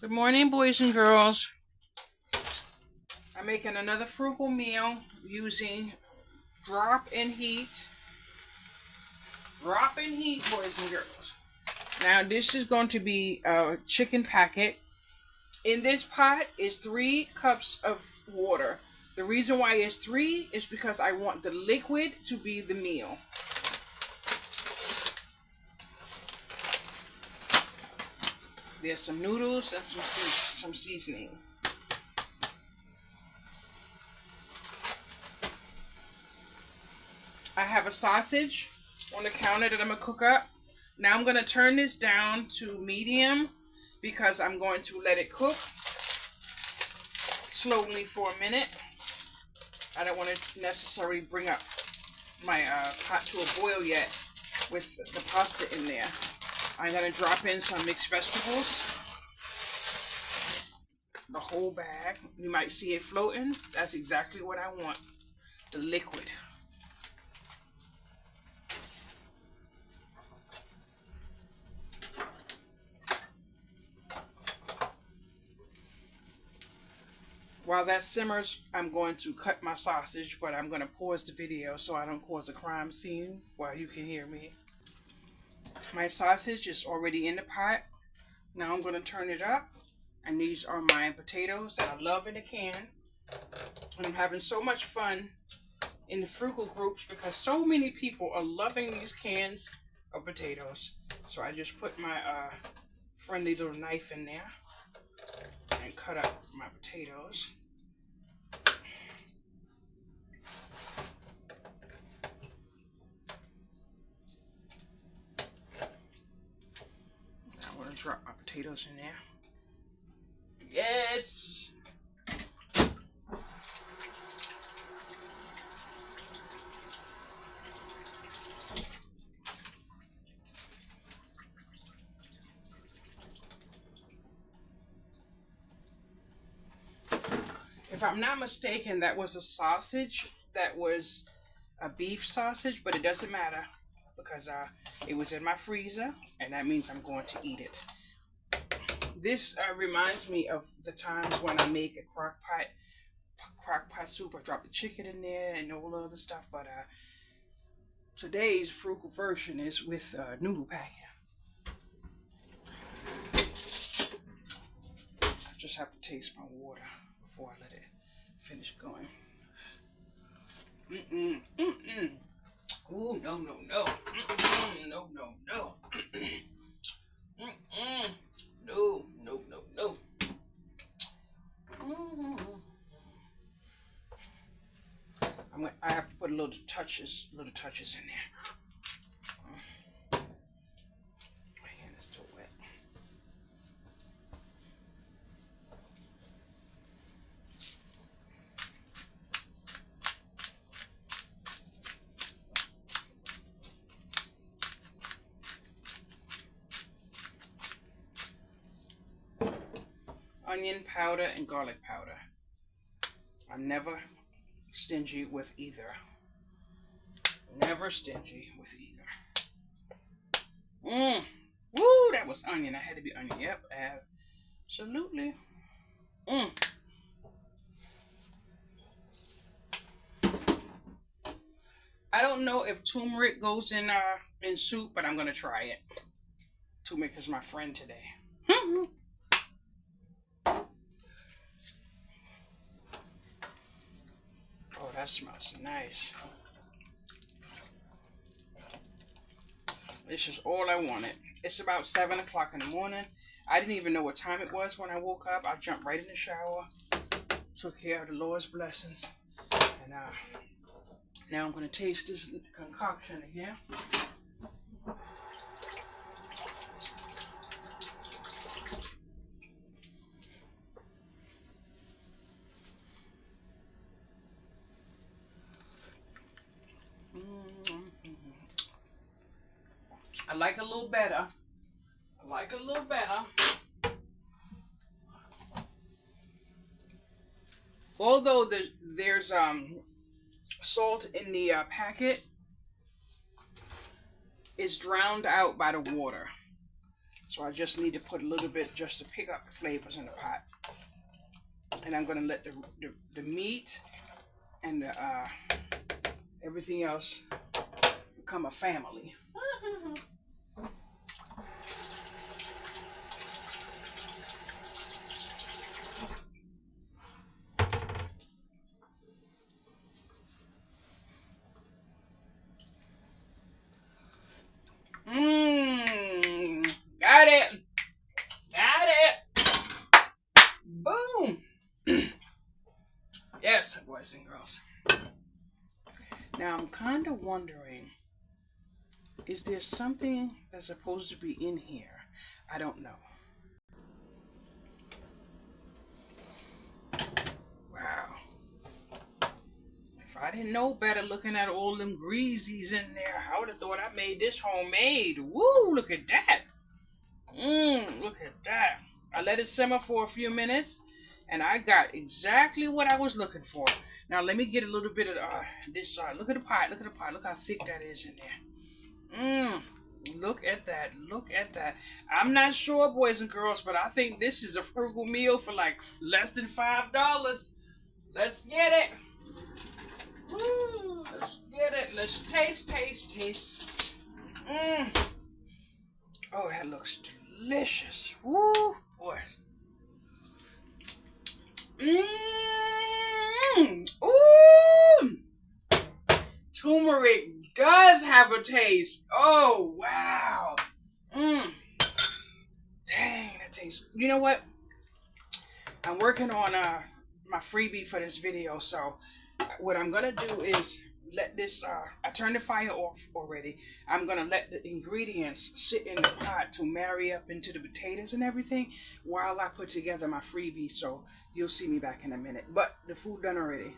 Good morning, boys and girls. I'm making another frugal meal using drop-in heat. Drop-in heat, boys and girls. Now, this is going to be a chicken packet. In this pot is 3 cups of water. The reason why it's 3 is because I want the liquid to be the meal. There's some noodles and some seasoning. I have a sausage on the counter that I'm going to cook up. Now I'm going to turn this down to medium because I'm going to let it cook slowly for a minute. I don't want to necessarily bring up my pot to a boil yet with the pasta in there. I'm going to drop in some mixed vegetables. The whole bag. You might see it floating. That's exactly what I want. The liquid. While that simmers, I'm going to cut my sausage, but I'm going to pause the video so I don't cause a crime scene while you can hear me. My sausage is already in the pot. Now I'm going to turn it up. And these are my potatoes that I love in a can. And I'm having so much fun in the frugal groups because so many people are loving these cans of potatoes. So I just put my friendly little knife in there and cut up my potatoes. I'm going to drop my potatoes in there. Yes! If I'm not mistaken, that was a sausage. That was a beef sausage, but it doesn't matter because it was in my freezer, and that means I'm going to eat it. This reminds me of the times when I make a crock pot soup. I drop the chicken in there and all the other stuff, but today's frugal version is with noodle packing. I just have to taste my water before I let it finish going. Ooh, no, no, no. No, no, no. No, no, no, no. I have to put little touches in there. My hand is still wet. Onion powder and garlic powder. I'm never stingy with either. Never stingy with either. Woo, that was onion. That had to be onion. Yep, absolutely. I don't know if turmeric goes in soup, but I'm gonna try it. Turmeric is my friend today. Oh, that smells nice. This is all I wanted. It's about 7 o'clock in the morning. I didn't even know what time it was when I woke up. I jumped right in the shower, took care of the Lord's blessings, and now I'm going to taste this concoction again. I like a little better. Although there's salt in the packet, it's drowned out by the water. So I just need to put a little bit just to pick up the flavors in the pot. And I'm gonna let the meat and the, everything else become a family. Got it. Got it. Boom. Yes, boys and girls. Now I'm kind of wondering, is there something that's supposed to be in here? I don't know. Wow. If I didn't know better looking at all them greasies in there, I would have thought I made this homemade. Woo, look at that. Look at that. I let it simmer for a few minutes, and I got exactly what I was looking for. Now let me get a little bit of this side. Look at the pot. Look at the pot. Look how thick that is in there. Look at that. Look at that. I'm not sure, boys and girls, but I think this is a frugal meal for like less than $5. Let's get it. Woo, let's get it. Let's taste. Oh, that looks delicious. Woo, boys. Ooh. Turmeric does have a taste. Oh, wow. Dang, that tastes. You know what? I'm working on my freebie for this video, so what I'm gonna do is let this. I turned the fire off already. I'm gonna let the ingredients sit in the pot to marry up into the potatoes and everything while I put together my freebie. So you'll see me back in a minute. But the food done already.